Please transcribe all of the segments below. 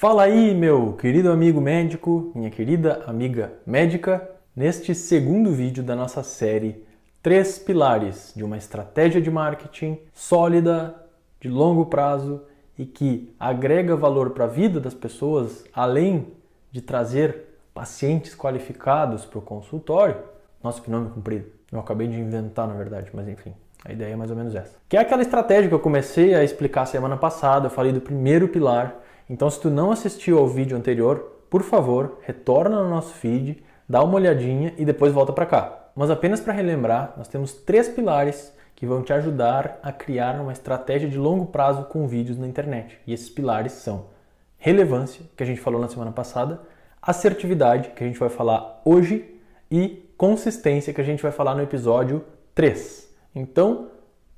Fala aí, meu querido amigo médico, minha querida amiga médica, neste segundo vídeo da nossa série 3 pilares de uma estratégia de marketing sólida, de longo prazo e que agrega valor para a vida das pessoas, além de trazer pacientes qualificados para o consultório. Nossa, que nome comprido. Eu acabei de inventar, na verdade, mas enfim. A ideia é mais ou menos essa. Que é aquela estratégia que eu comecei a explicar semana passada, eu falei do primeiro pilar. Então, se tu não assistiu ao vídeo anterior, por favor, retorna no nosso feed, dá uma olhadinha e depois volta para cá. Mas apenas para relembrar, nós temos 3 pilares que vão te ajudar a criar uma estratégia de longo prazo com vídeos na internet. E esses pilares são relevância, que a gente falou na semana passada, assertividade, que a gente vai falar hoje, e consistência, que a gente vai falar no episódio 3. Então,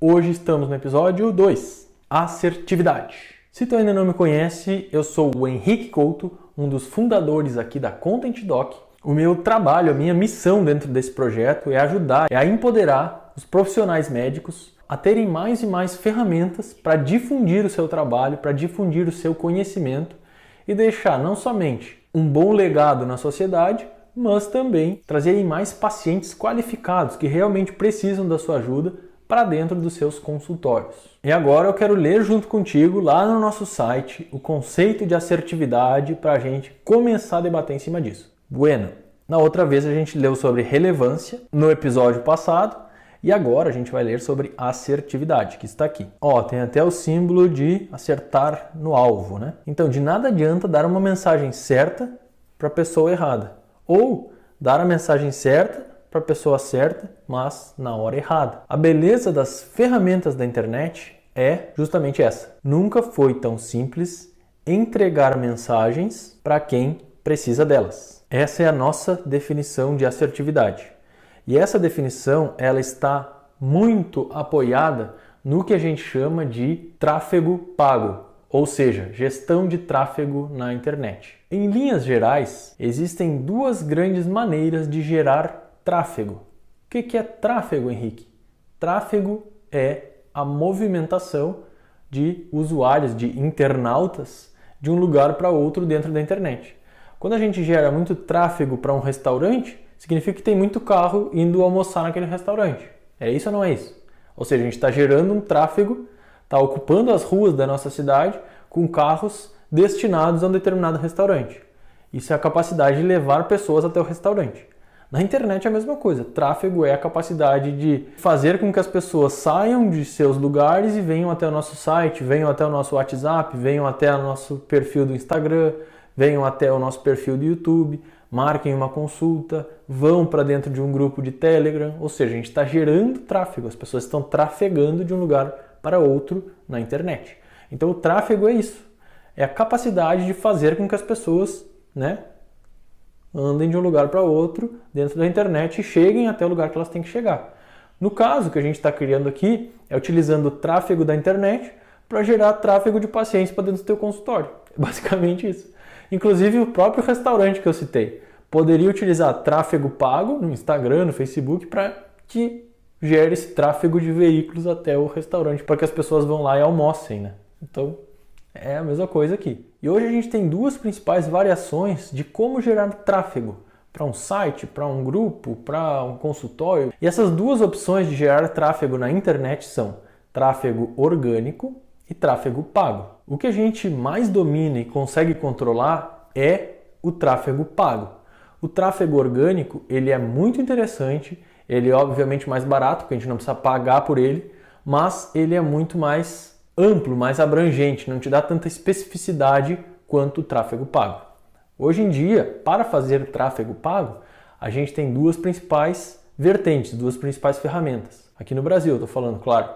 hoje estamos no episódio 2, assertividade. Se tu ainda não me conhece, eu sou o Henrique Couto, um dos fundadores aqui da Content Doc. O meu trabalho, a minha missão dentro desse projeto é ajudar, a empoderar os profissionais médicos a terem mais e mais ferramentas para difundir o seu trabalho, para difundir o seu conhecimento e deixar não somente um bom legado na sociedade, mas também trazerem mais pacientes qualificados que realmente precisam da sua ajuda para dentro dos seus consultórios. E agora eu quero ler junto contigo lá no nosso site o conceito de assertividade para a gente começar a debater em cima disso. Bueno, na outra vez a gente leu sobre relevância no episódio passado e agora a gente vai ler sobre assertividade, que está aqui. Ó, tem até o símbolo de acertar no alvo, né? Então, de nada adianta dar uma mensagem certa para a pessoa errada ou dar a mensagem certa para a pessoa certa, mas na hora errada. A beleza das ferramentas da internet é justamente essa. Nunca foi tão simples entregar mensagens para quem precisa delas. Essa é a nossa definição de assertividade. E essa definição, ela está muito apoiada no que a gente chama de tráfego pago, ou seja, gestão de tráfego na internet. Em linhas gerais, existem 2 grandes maneiras de gerar tráfego. O que é tráfego, Henrique? Tráfego é a movimentação de usuários, de internautas, de um lugar para outro dentro da internet. Quando a gente gera muito tráfego para um restaurante, significa que tem muito carro indo almoçar naquele restaurante. É isso ou não é isso? Ou seja, a gente está gerando um tráfego, está ocupando as ruas da nossa cidade com carros destinados a um determinado restaurante. Isso é a capacidade de levar pessoas até o restaurante. Na internet é a mesma coisa. Tráfego é a capacidade de fazer com que as pessoas saiam de seus lugares e venham até o nosso site, venham até o nosso WhatsApp, venham até o nosso perfil do Instagram, venham até o nosso perfil do YouTube, marquem uma consulta, vão para dentro de um grupo de Telegram. Ou seja, a gente está gerando tráfego, as pessoas estão trafegando de um lugar para outro na internet. Então o tráfego é isso. É a capacidade de fazer com que as pessoas, andem de um lugar para outro dentro da internet e cheguem até o lugar que elas têm que chegar. No caso que a gente está criando aqui, é utilizando o tráfego da internet para gerar tráfego de pacientes para dentro do teu consultório. É basicamente isso. Inclusive o próprio restaurante que eu citei poderia utilizar tráfego pago no Instagram, no Facebook, para que gere esse tráfego de veículos até o restaurante, para que as pessoas vão lá e almocem, né? Então, é a mesma coisa aqui. E hoje a gente tem 2 principais variações de como gerar tráfego para um site, para um grupo, para um consultório. E essas 2 opções de gerar tráfego na internet são tráfego orgânico e tráfego pago. O que a gente mais domina e consegue controlar é o tráfego pago. O tráfego orgânico, ele é muito interessante, ele é obviamente mais barato, porque a gente não precisa pagar por ele, mas ele é muito mais amplo, mais abrangente, não te dá tanta especificidade quanto o tráfego pago. Hoje em dia, para fazer tráfego pago, a gente tem 2 principais vertentes, 2 principais ferramentas. Aqui no Brasil, estou falando, claro.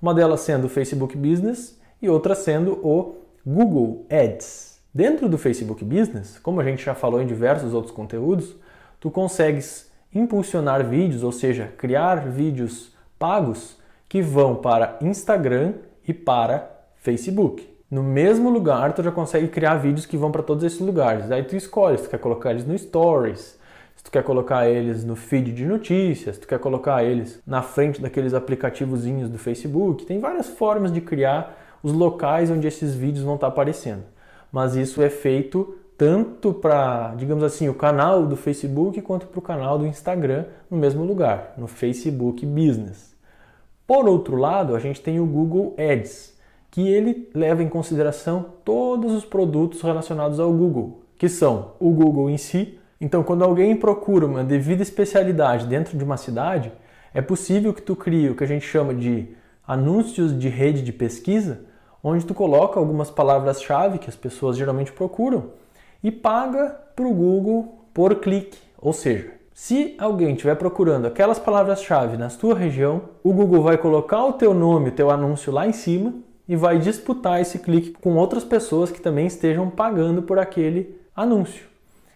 Uma delas sendo o Facebook Business e outra sendo o Google Ads. Dentro do Facebook Business, como a gente já falou em diversos outros conteúdos, tu consegues impulsionar vídeos, ou seja, criar vídeos pagos que vão para Instagram e para Facebook. No mesmo lugar, tu já consegue criar vídeos que vão para todos esses lugares. Aí tu escolhe se tu quer colocar eles no Stories, se tu quer colocar eles no feed de notícias, se tu quer colocar eles na frente daqueles aplicativozinhos do Facebook. Tem várias formas de criar os locais onde esses vídeos vão estar aparecendo. mas isso é feito tanto para, digamos assim, o canal do Facebook quanto para o canal do Instagram no mesmo lugar, no Facebook Business. Por outro lado, a gente tem o Google Ads, que ele leva em consideração todos os produtos relacionados ao Google, que são o Google em si. Então, quando alguém procura uma devida especialidade dentro de uma cidade, é possível que tu crie o que a gente chama de anúncios de rede de pesquisa, onde tu coloca algumas palavras-chave que as pessoas geralmente procuram e paga para o Google por clique. Ou seja, se alguém estiver procurando aquelas palavras-chave na tua região, o Google vai colocar o teu nome, o teu anúncio lá em cima e vai disputar esse clique com outras pessoas que também estejam pagando por aquele anúncio.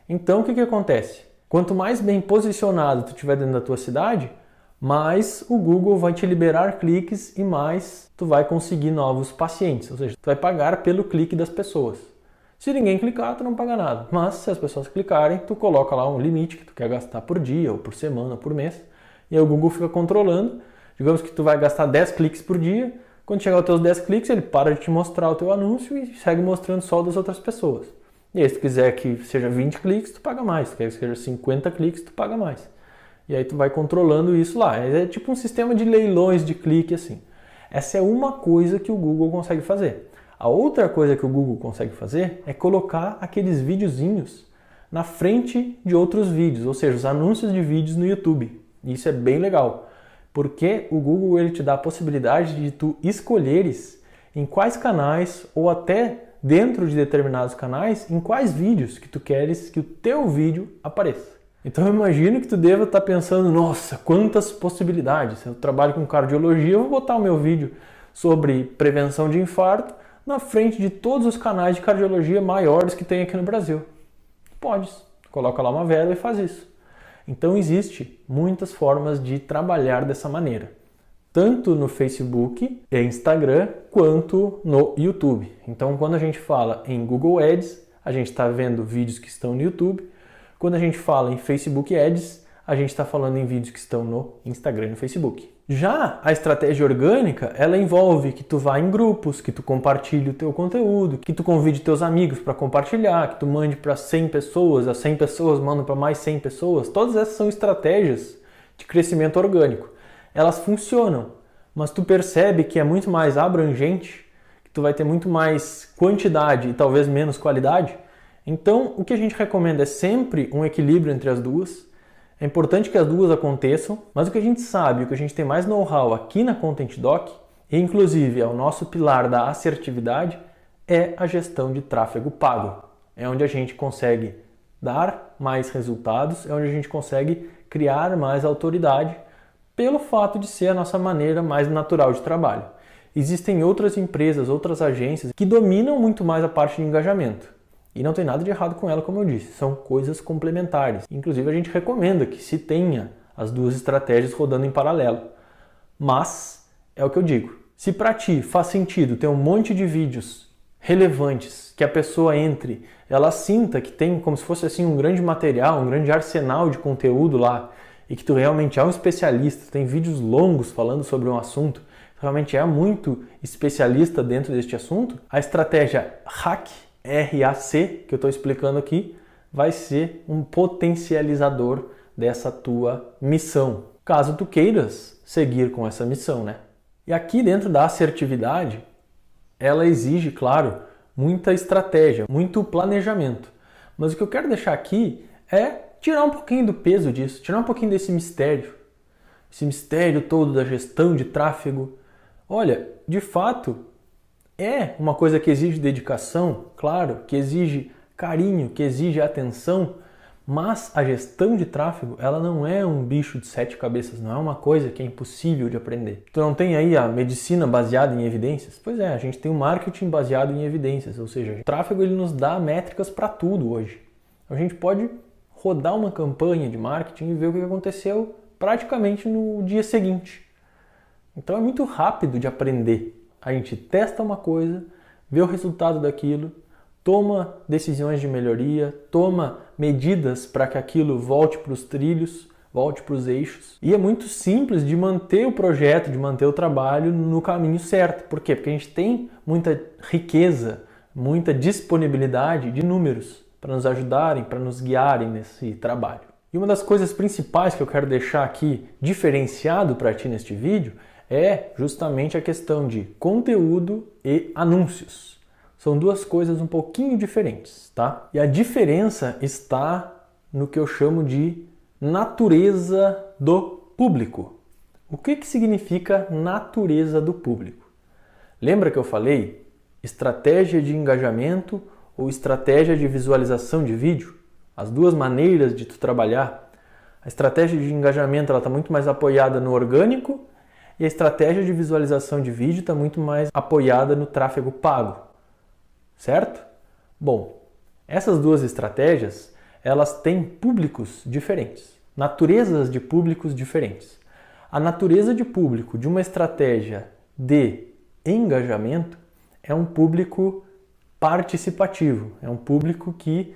Então, o que acontece? Quanto mais bem posicionado tu estiver dentro da tua cidade, mais o Google vai te liberar cliques e mais tu vai conseguir novos pacientes. Ou seja, tu vai pagar pelo clique das pessoas. Se ninguém clicar, tu não paga nada. Mas se as pessoas clicarem, tu coloca lá um limite que tu quer gastar por dia, ou por semana, ou por mês. E aí o Google fica controlando. Digamos que tu vai gastar 10 cliques por dia. Quando chegar aos teus 10 cliques, ele para de te mostrar o teu anúncio e segue mostrando só das outras pessoas. E aí se tu quiser que seja 20 cliques, tu paga mais. Se tu quer que seja 50 cliques, tu paga mais. E aí tu vai controlando isso lá. É tipo um sistema de leilões de clique assim. Essa é uma coisa que o Google consegue fazer. A outra coisa que o Google consegue fazer é colocar aqueles videozinhos na frente de outros vídeos, ou seja, os anúncios de vídeos no YouTube. E isso é bem legal, porque o Google ele te dá a possibilidade de tu escolheres em quais canais ou até dentro de determinados canais, em quais vídeos que tu queres que o teu vídeo apareça. Então eu imagino que tu deva estar pensando, nossa, quantas possibilidades. Eu trabalho com cardiologia, eu vou botar o meu vídeo sobre prevenção de infarto na frente de todos os canais de cardiologia maiores que tem aqui no Brasil. Podes, coloca lá uma verba e faz isso. Então existe muitas formas de trabalhar dessa maneira, tanto no Facebook e Instagram, quanto no YouTube. Então quando a gente fala em Google Ads, a gente está vendo vídeos que estão no YouTube. Quando a gente fala em Facebook Ads, a gente está falando em vídeos que estão no Instagram e no Facebook. Já a estratégia orgânica, ela envolve que tu vá em grupos, que tu compartilhe o teu conteúdo, que tu convide teus amigos para compartilhar, que tu mande para 100 pessoas, as 100 pessoas mandam para mais 100 pessoas. Todas essas são estratégias de crescimento orgânico. Elas funcionam, mas tu percebe que é muito mais abrangente, que tu vai ter muito mais quantidade e talvez menos qualidade. Então, o que a gente recomenda é sempre um equilíbrio entre as duas. É importante que as duas aconteçam, mas o que a gente sabe, o que a gente tem mais know-how aqui na Content Doc, e inclusive é o nosso pilar da assertividade, é a gestão de tráfego pago. É onde a gente consegue dar mais resultados, é onde a gente consegue criar mais autoridade, pelo fato de ser a nossa maneira mais natural de trabalho. Existem outras empresas, outras agências que dominam muito mais a parte de engajamento. E não tem nada de errado com ela, como eu disse, são coisas complementares. Inclusive a gente recomenda que se tenha as duas estratégias rodando em paralelo. Mas, é o que eu digo, se para ti faz sentido ter um monte de vídeos relevantes, que a pessoa entre, ela sinta que tem como se fosse assim um grande material, um grande arsenal de conteúdo lá, e que tu realmente é um especialista, tem vídeos longos falando sobre um assunto, realmente é muito especialista dentro deste assunto, a estratégia RAC, que eu estou explicando aqui, vai ser um potencializador dessa tua missão, caso tu queiras seguir com essa missão, né? E aqui dentro da assertividade, ela exige, claro, muita estratégia, muito planejamento. Mas o que eu quero deixar aqui é tirar um pouquinho do peso disso, tirar um pouquinho desse mistério. Esse mistério todo da gestão de tráfego. Olha, de fato, é uma coisa que exige dedicação, claro, que exige carinho, que exige atenção, mas a gestão de tráfego, ela não é um bicho de 7 cabeças, não é uma coisa que é impossível de aprender. Tu não tem aí a medicina baseada em evidências? Pois é, a gente tem o marketing baseado em evidências, ou seja, o tráfego ele nos dá métricas para tudo hoje. A gente pode rodar uma campanha de marketing e ver o que aconteceu praticamente no dia seguinte. Então é muito rápido de aprender. A gente testa uma coisa, vê o resultado daquilo, toma decisões de melhoria, toma medidas para que aquilo volte para os trilhos, volte para os eixos. E é muito simples de manter o projeto, de manter o trabalho no caminho certo. Por quê? Porque a gente tem muita riqueza, muita disponibilidade de números para nos ajudarem, para nos guiarem nesse trabalho. E uma das coisas principais que eu quero deixar aqui diferenciado para ti neste vídeo é justamente a questão de conteúdo e anúncios. São duas coisas um pouquinho diferentes, tá? E a diferença está no que eu chamo de natureza do público. O que significa natureza do público? Lembra que eu falei estratégia de engajamento ou estratégia de visualização de vídeo? As duas maneiras de tu trabalhar. A estratégia de engajamento está muito mais apoiada no orgânico e a estratégia de visualização de vídeo está muito mais apoiada no tráfego pago, certo? Bom, essas duas estratégias, elas têm públicos diferentes, naturezas de públicos diferentes. A natureza de público de uma estratégia de engajamento é um público participativo, é um público que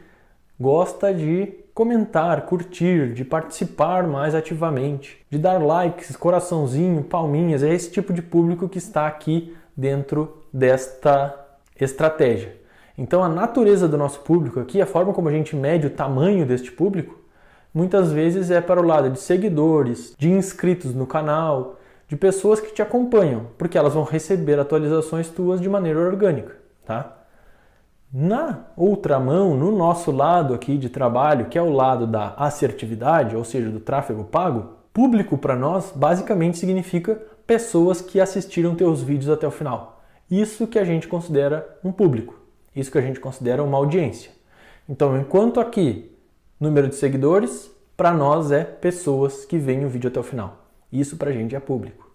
gosta de comentar, curtir, de participar mais ativamente, de dar likes, coraçãozinho, palminhas. É esse tipo de público que está aqui dentro desta estratégia. Então a natureza do nosso público aqui, a forma como a gente mede o tamanho deste público, muitas vezes é para o lado de seguidores, de inscritos no canal, de pessoas que te acompanham, porque elas vão receber atualizações tuas de maneira orgânica, tá? Na outra mão, no nosso lado aqui de trabalho, que é o lado da assertividade, ou seja, do tráfego pago, público para nós basicamente significa pessoas que assistiram teus vídeos até o final. Isso que a gente considera um público, isso que a gente considera uma audiência. Então, enquanto aqui, número de seguidores, para nós é pessoas que veem o vídeo até o final. Isso para a gente é público.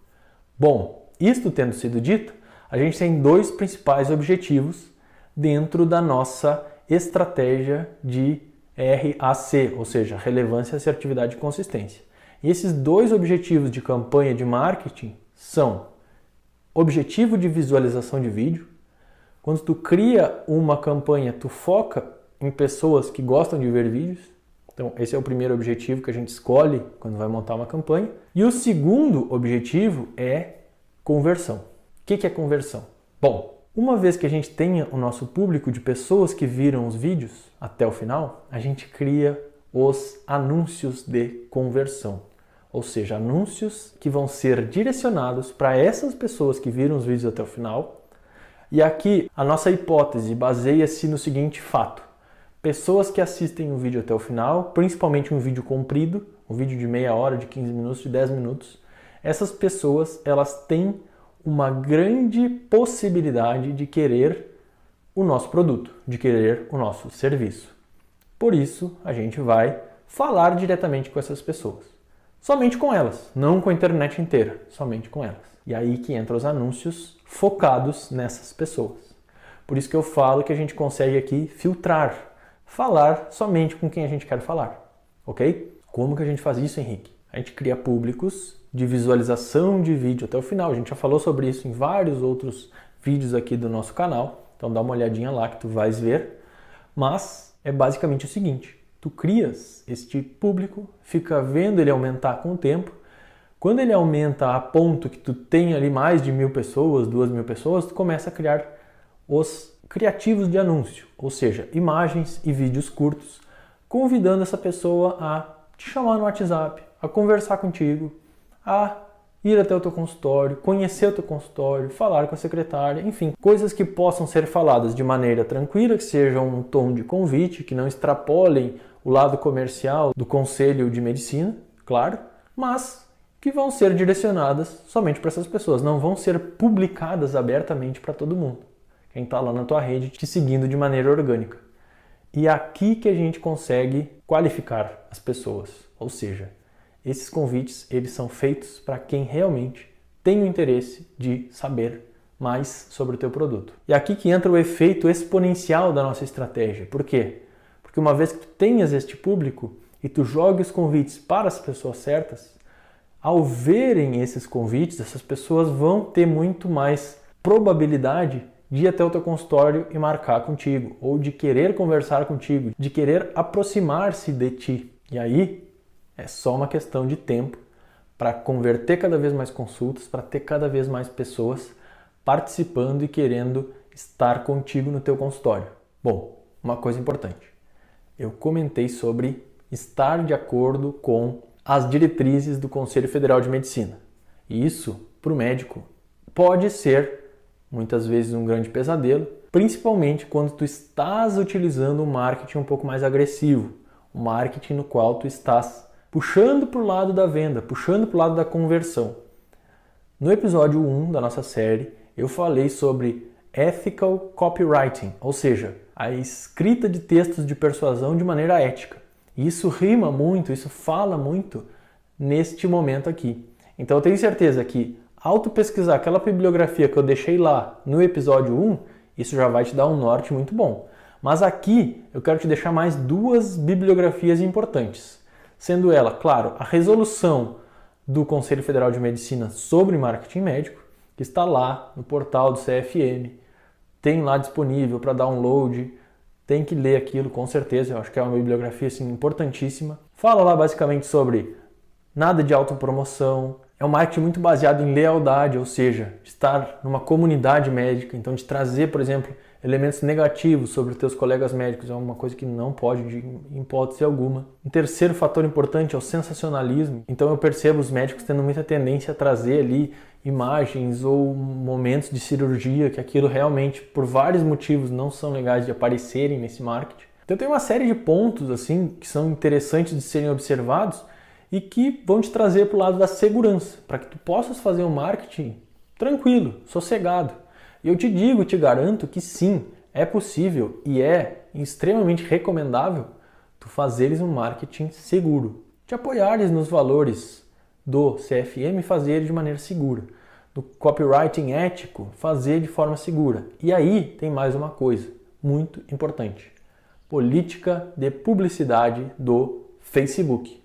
Bom, isto tendo sido dito, a gente tem dois principais objetivos dentro da nossa estratégia de RAC, ou seja, relevância, assertividade e consistência. E esses dois objetivos de campanha de marketing são objetivo de visualização de vídeo. Quando tu cria uma campanha, tu foca em pessoas que gostam de ver vídeos. Então, esse é o primeiro objetivo que a gente escolhe quando vai montar uma campanha. E o segundo objetivo é conversão. O que é conversão? Bom, uma vez que a gente tenha o nosso público de pessoas que viram os vídeos até o final, a gente cria os anúncios de conversão. Ou seja, anúncios que vão ser direcionados para essas pessoas que viram os vídeos até o final. E aqui a nossa hipótese baseia-se no seguinte fato. Pessoas que assistem o vídeo até o final, principalmente um vídeo comprido, um vídeo de meia hora, de 15 minutos, de 10 minutos, essas pessoas elas têm uma grande possibilidade de querer o nosso produto, de querer o nosso serviço. Por isso, a gente vai falar diretamente com essas pessoas. Somente com elas, não com a internet inteira, somente com elas. E aí que entram os anúncios focados nessas pessoas. Por isso que eu falo que a gente consegue aqui filtrar, falar somente com quem a gente quer falar, ok? Como que a gente faz isso, Henrique? A gente cria públicos de visualização de vídeo até o final. A gente já falou sobre isso em vários outros vídeos aqui do nosso canal. Então dá uma olhadinha lá que tu vais ver. Mas é basicamente o seguinte. Tu crias este público, fica vendo ele aumentar com o tempo. Quando ele aumenta a ponto que tu tem ali mais de 1.000 pessoas, 2.000 pessoas, tu começa a criar os criativos de anúncio. Ou seja, imagens e vídeos curtos, convidando essa pessoa a te chamar no WhatsApp, a conversar contigo, a ir até o teu consultório, conhecer o teu consultório, falar com a secretária, enfim, coisas que possam ser faladas de maneira tranquila, que sejam um tom de convite, que não extrapolem o lado comercial do conselho de medicina, claro, mas que vão ser direcionadas somente para essas pessoas, não vão ser publicadas abertamente para todo mundo. Quem está lá na tua rede te seguindo de maneira orgânica. E é aqui que a gente consegue qualificar as pessoas, ou seja, esses convites, eles são feitos para quem realmente tem o interesse de saber mais sobre o teu produto. E aqui que entra o efeito exponencial da nossa estratégia. Por quê? Porque uma vez que tu tenhas este público e tu joga os convites para as pessoas certas, ao verem esses convites, essas pessoas vão ter muito mais probabilidade de ir até o teu consultório e marcar contigo, ou de querer conversar contigo, de querer aproximar-se de ti. E aí, é só uma questão de tempo para converter cada vez mais consultas, para ter cada vez mais pessoas participando e querendo estar contigo no teu consultório? Bom, uma coisa importante. Eu comentei sobre estar de acordo com as diretrizes do Conselho Federal de Medicina. E isso, para o médico, pode ser, muitas vezes, um grande pesadelo, principalmente quando tu estás utilizando um marketing um pouco mais agressivo, um marketing no qual tu estás puxando para o lado da venda, puxando para o lado da conversão. No episódio 1 da nossa série, eu falei sobre ethical copywriting, ou seja, a escrita de textos de persuasão de maneira ética. E isso rima muito, isso fala muito neste momento aqui. Então eu tenho certeza que ao tu pesquisar aquela bibliografia que eu deixei lá no episódio 1, isso já vai te dar um norte muito bom. Mas aqui eu quero te deixar mais duas bibliografias importantes. Sendo ela, claro, a resolução do Conselho Federal de Medicina sobre marketing médico, que está lá no portal do CFM, tem lá disponível para download, tem que ler aquilo com certeza, eu acho que é uma bibliografia assim, importantíssima. Fala lá basicamente sobre nada de autopromoção, é um marketing muito baseado em lealdade, ou seja, estar numa comunidade médica, então de trazer, por exemplo, elementos negativos sobre os teus colegas médicos é uma coisa que não pode em hipótese alguma. Um terceiro fator importante é o sensacionalismo, então eu percebo os médicos tendo muita tendência a trazer ali imagens ou momentos de cirurgia que aquilo realmente, por vários motivos, não são legais de aparecerem nesse marketing. Então tem uma série de pontos assim que são interessantes de serem observados e que vão te trazer para o lado da segurança, para que tu possas fazer um marketing tranquilo, sossegado. E eu te digo, te garanto que sim, é possível e é extremamente recomendável tu fazeres um marketing seguro, te apoiares nos valores do CFM e fazer de maneira segura. Do copywriting ético, fazer de forma segura. E aí tem mais uma coisa muito importante. Política de publicidade do Facebook.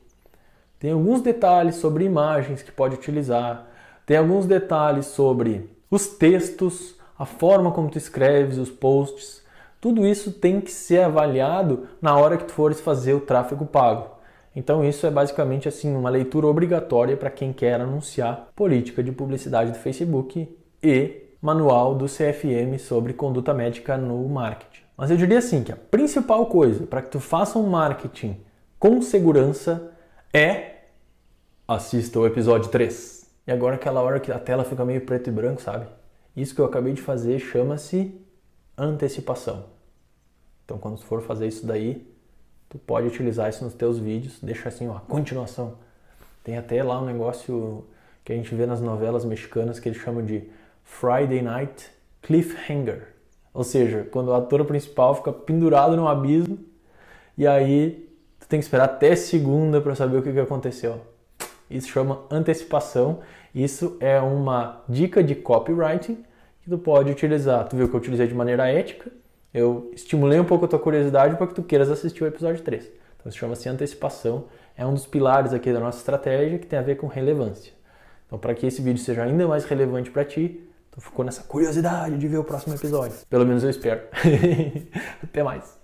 Tem alguns detalhes sobre imagens que pode utilizar, tem alguns detalhes sobre os textos, a forma como tu escreves os posts. Tudo isso tem que ser avaliado na hora que tu fores fazer o tráfego pago. Então isso é basicamente assim uma leitura obrigatória para quem quer anunciar política de publicidade do Facebook e manual do CFM sobre conduta médica no marketing. Mas eu diria assim que a principal coisa para que tu faça um marketing com segurança é assista o episódio 3. E agora aquela hora que a tela fica meio preto e branco, sabe? Isso que eu acabei de fazer chama-se antecipação. Então quando tu for fazer isso daí, tu pode utilizar isso nos teus vídeos, deixa assim, ó, continuação. Tem até lá um negócio que a gente vê nas novelas mexicanas que eles chamam de Friday Night Cliffhanger. Ou seja, quando o ator principal fica pendurado no abismo e aí tu tem que esperar até segunda para saber o que aconteceu. Isso chama antecipação. Isso é uma dica de copywriting que tu pode utilizar. Tu viu que eu utilizei de maneira ética. Eu estimulei um pouco a tua curiosidade para que tu queiras assistir o episódio 3. Então isso chama-se antecipação. É um dos pilares aqui da nossa estratégia que tem a ver com relevância. Então para que esse vídeo seja ainda mais relevante para ti, tu ficou nessa curiosidade de ver o próximo episódio. Pelo menos eu espero. Até mais.